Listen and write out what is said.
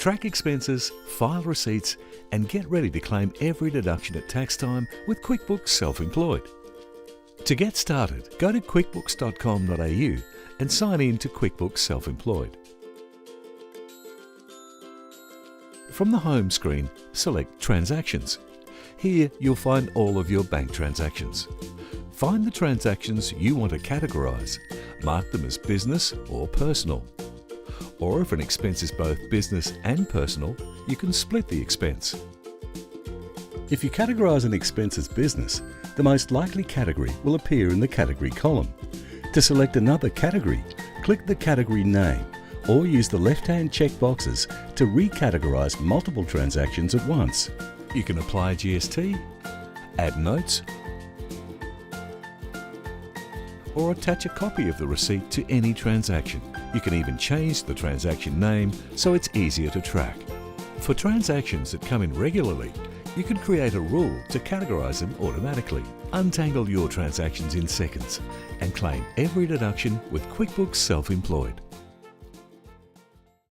Track expenses, file receipts, and get ready to claim every deduction at tax time with QuickBooks Self-Employed. To get started, go to quickbooks.com.au and sign in to QuickBooks Self-Employed. From the home screen, select Transactions. Here you'll find all of your bank transactions. Find the transactions you want to categorise. Mark them as business or personal. Or if an expense is both business and personal, you can split the expense. If you categorise an expense as business, the most likely category will appear in the category column. To select another category, click the category name or use the left-hand check boxes to recategorise multiple transactions at once. You can apply GST, add notes, or attach a copy of the receipt to any transaction. You can even change the transaction name so it's easier to track. For transactions that come in regularly, you can create a rule to categorise them automatically. Untangle your transactions in seconds and claim every deduction with QuickBooks Self-Employed.